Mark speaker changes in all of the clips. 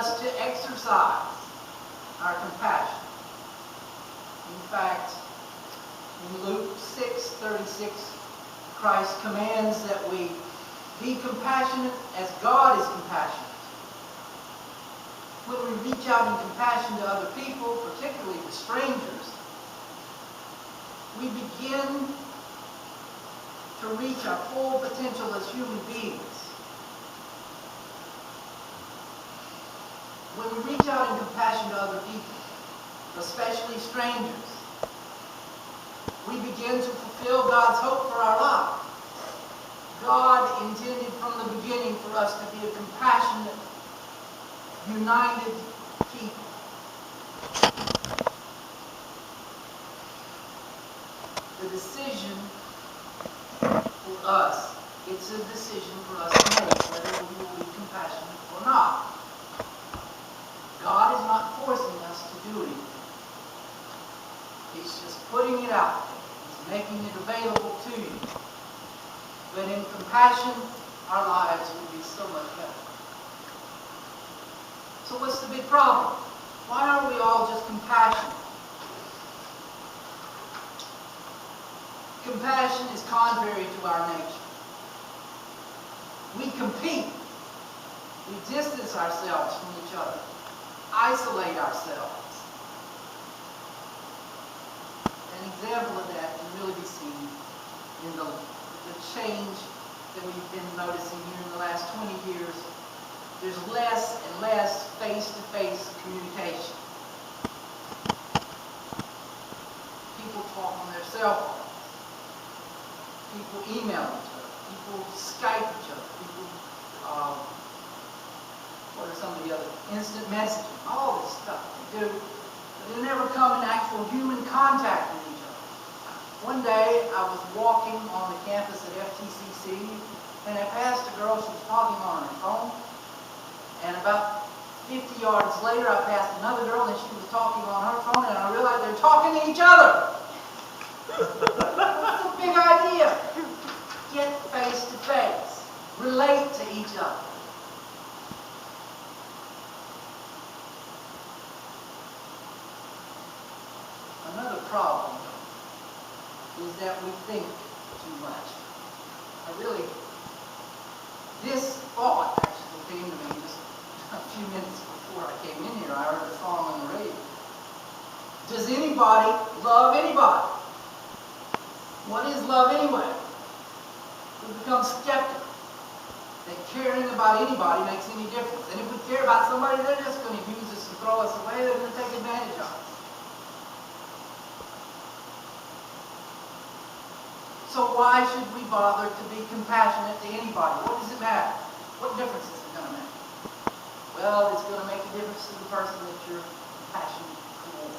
Speaker 1: us to exercise our compassion. In fact, in Luke 6:36, Christ commands that we be compassionate as God is compassionate. When we reach out in compassion to other people, particularly to strangers, we begin to reach our full potential as human beings. When we reach out in compassion to other people, especially strangers, we begin to fulfill God's hope for our lives. God intended from the beginning for us to be a compassionate, united people. The decision for us, it's a decision for us to make whether we will be compassionate or not. God is not forcing us to do anything. He's just putting it out there. He's making it available to you. But in compassion, our lives will be so much better. So what's the big problem? Why aren't we all just compassionate? Compassion is contrary to our nature. We compete. We distance ourselves from each other. Isolate ourselves. An example of that can really be seen in the change that we've been noticing here in the last 20 years. There's less and less face-to-face communication. People talk on their cell phones. People email each other. People Skype each other. People, what are some of the other? Instant messaging. All this stuff they do. But they never come in actual human contact with each other. One day, I was walking on the campus at FTCC, and I passed a girl. She was talking on her phone. And about 50 yards later, I passed another girl, and she was talking on her phone, and I realized they're talking to each other. What's the big idea? Get face to face. Relate to each other. Another problem is that we think too much. This thought actually came to me just a few minutes before I came in here. I heard a song on the radio. Does anybody love anybody? What is love anyway? We become skeptical that caring about anybody makes any difference. And if we care about somebody, they're just going to use us and throw us away. They're going to take advantage of us. So why should we bother to be compassionate to anybody? What does it matter? What difference is it going to make? Well, it's going to make a difference to the person that you're compassionate toward.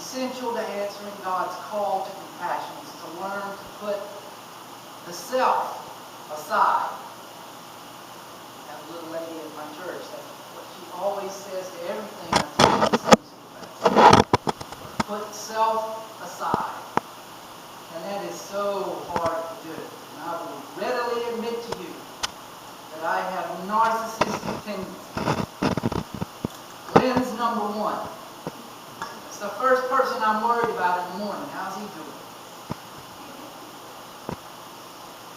Speaker 1: Essential to answering God's call to compassion is to learn to put the self aside. I have a little lady at my church. That's what she always says to everything I say. Put self aside. And that is so hard to do. And I will readily admit to you that I have narcissistic tendencies. Glenn's number one. It's the first person I'm worried about in the morning. How's he doing?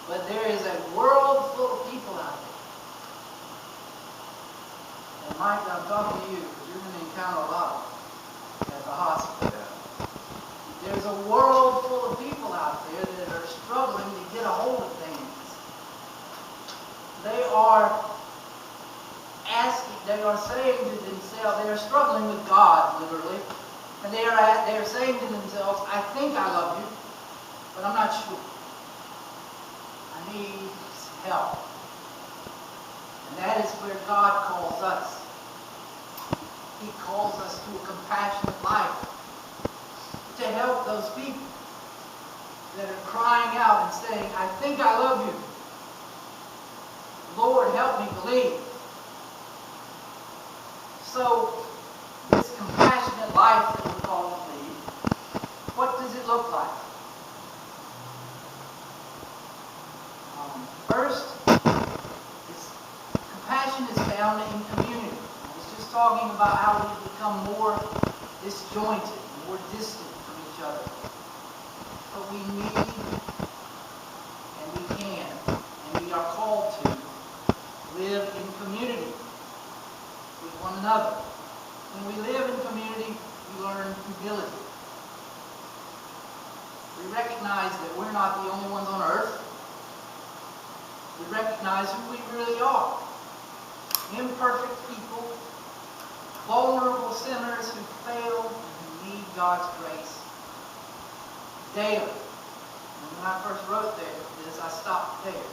Speaker 1: But there is a world full of people out there. And Mike, I'm talking to you because you're going to encounter a lot of them at the hospital. There's a world full of people out there that are struggling to get a hold of things. They are saying to themselves, they are struggling with God, literally, and they are saying to themselves, I think I love you, but I'm not sure. I need help. And that is where God calls us. He calls us to a compassionate life. To help those people that are crying out and saying, I think I love you. Lord, help me believe. So, this compassionate life that we're called to lead, what does it look like? First, it's found in community. I was just talking about how we become more disjointed, more distant from each other. But we need, and we can, and we are called to live in community with one another. When we live in community, we learn humility. We recognize that we're not the only ones on earth. We recognize who we really are. Imperfect people, vulnerable sinners who fail and who need God's grace daily. And when I first wrote this, I stopped there.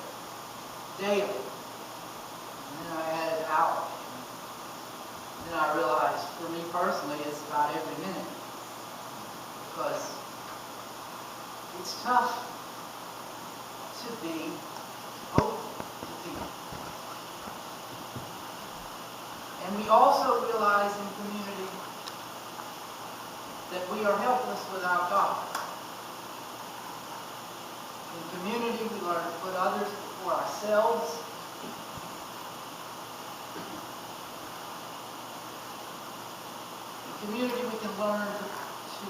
Speaker 1: Daily. And then I added hourly. And then I realized, for me personally, it's about every minute. Because it's tough to be open to people. And we also realize in community that we are helpless without God. In community, we learn to put others before ourselves. In community, we can learn to,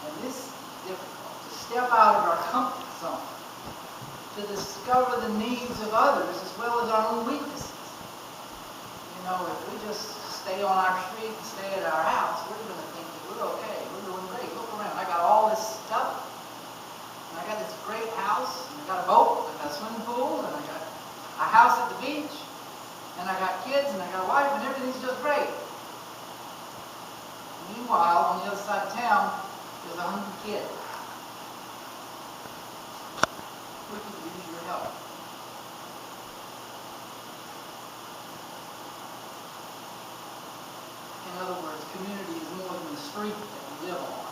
Speaker 1: and this is difficult, to step out of our comfort zone, to discover the needs of others as well as our own weaknesses. You know, if we just stay on our street and stay at our house, we're going to think that we're okay, we're doing great. Look around, I got all this stuff, and I got this great house, and I got a boat, and I got a swimming pool, and I got a house at the beach, and I got kids, and I got a wife, and everything's just great. Meanwhile, on the other side of town, there's 100 kids. We could use your help. In other words, community is more than the street that we live on.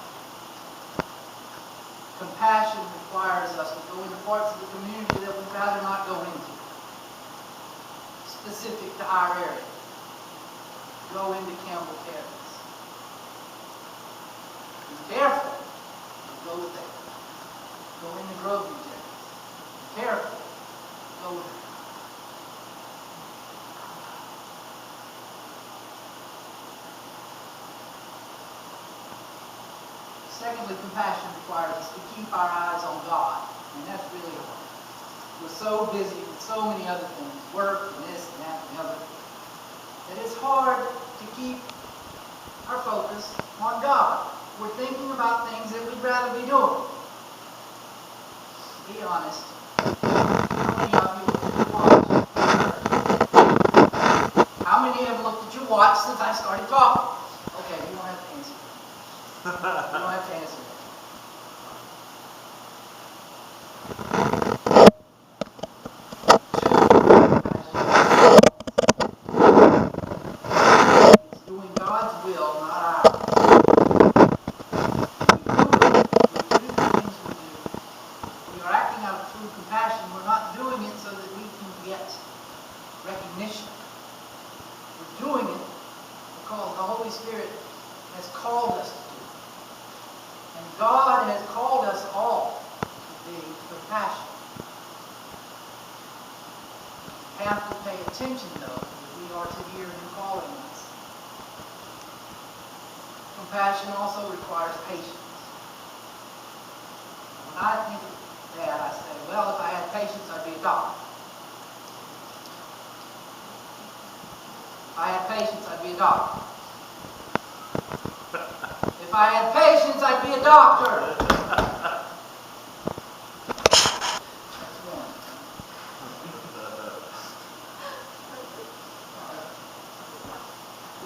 Speaker 1: Compassion requires us to go into parts of the community that we'd rather not go into, specific to our area. Go into Campbell Terrace. Be careful. Go there. Go into Groveview Terrace. Be careful. Go there. Secondly, compassion requires us to keep our eyes on God. And that's really hard. We're so busy with so many other things, work and this and that and the other, that it's hard to keep our focus on God. We're thinking about things that we'd rather be doing. Be honest. How many of you have looked at your watch since I started talking? Okay, you don't have to answer. You don't have to answer. It's doing God's will, not ours. We are acting out of true compassion. We're not doing it so that we can get recognition. We're doing it because the Holy Spirit has called us to do it. And God has called us all to be compassionate. We have to pay attention, though, if we are to hear Him calling us. Compassion also requires patience. When I think of that, I say, well, if I had patience, I'd be a doctor. If I had patience, I'd be a doctor. If I had patience, I'd be a doctor. That's one.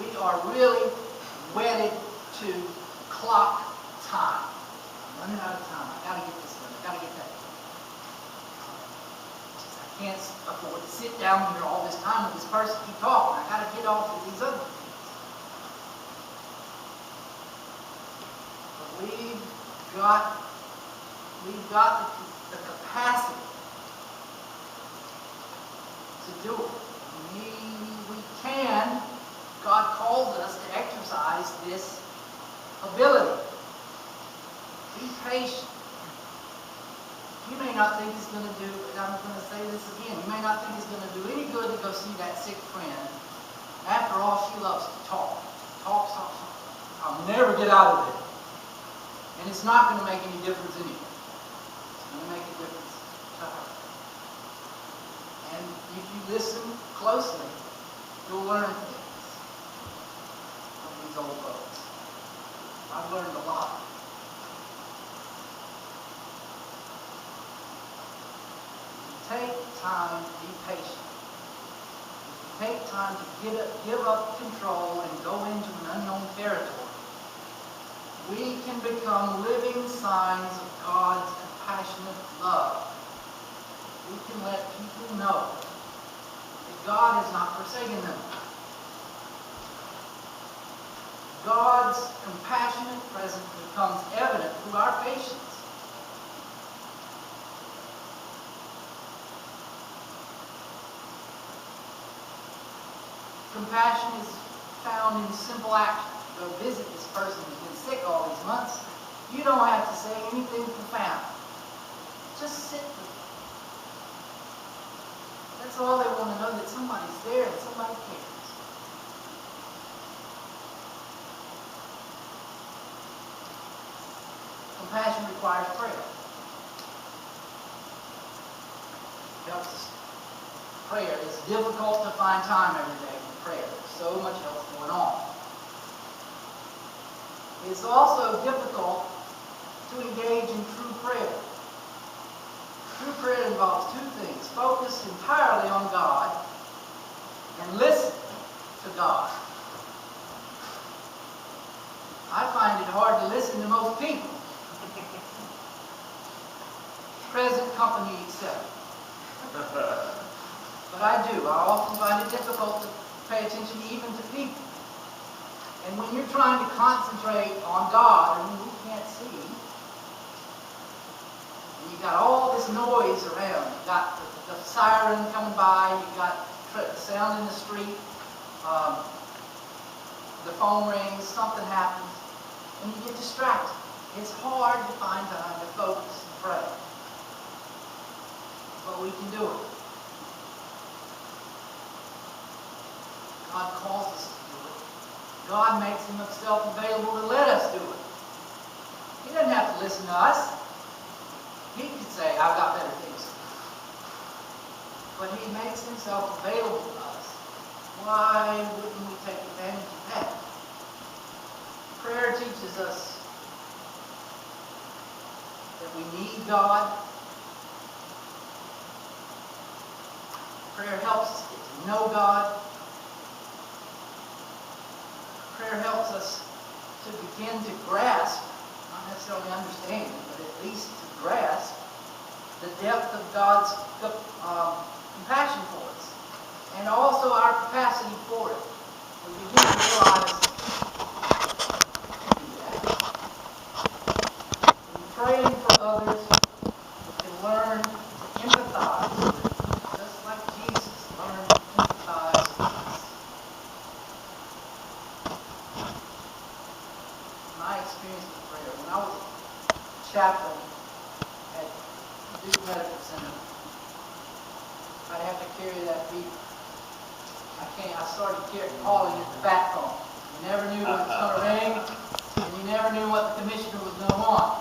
Speaker 1: We are really wedded to clock time. I'm running out of time. I gotta get this done. I gotta get that done. I can't afford to sit down here all this time with this person, keep talking. I gotta get off of these other things. But we've got the capacity to do it. We can. God calls us to exercise this ability. Be patient. You may not think it's going to do, and I'm going to say this again, you may not think it's going to do any good to go see that sick friend. After all, she loves to talk. Talk. I'll never get out of it. And it's not going to make any difference anyway. It's going to make a difference to her. And if you listen closely, you'll learn things from these old folks. I've learned a lot. Take time to be patient. Take time to give up control and go into an unknown territory. We can become living signs of God's compassionate love. We can let people know that God has not forsaken them. God's compassionate presence becomes evident through our patience. Compassion is found in simple action. Go visit this person who's been sick all these months. You don't have to say anything profound. Just sit with them. That's all they want to know, that somebody's there and somebody cares. Compassion requires prayer. It helps us. Prayer. It's difficult to find time every day for prayer. There's so much else going on. It's also difficult to engage in true prayer. True prayer involves two things: focus entirely on God and listen to God. I find it hard to listen to most people, present company except. But I do. I often find it difficult to pay attention even to people. And when you're trying to concentrate on God, and we can't see, and you've got all this noise around. You've got the siren coming by, you've got the sound in the street, the phone rings, something happens, and you get distracted. It's hard to find time to focus and pray. But we can do it. God calls us to do it. God makes himself available to let us do it. He doesn't have to listen to us. He could say, I've got better things to do. But he makes himself available to us. Why wouldn't we take advantage of that? Prayer teaches us that we need God. Prayer helps us get to know God. Prayer helps us to begin to grasp, not necessarily understand, but at least to grasp the depth of God's compassion for us, and also our capacity for it. We begin to realize in praying for others, we can learn to empathize with them, just like Jesus learned to empathize with us. My experience with prayer, when I was a chaplain at Duke Medical Center, I'd have to carry that beeper. I started calling it the bat phone. You never knew when it was going to ring, and you never knew what the commissioner was going to want.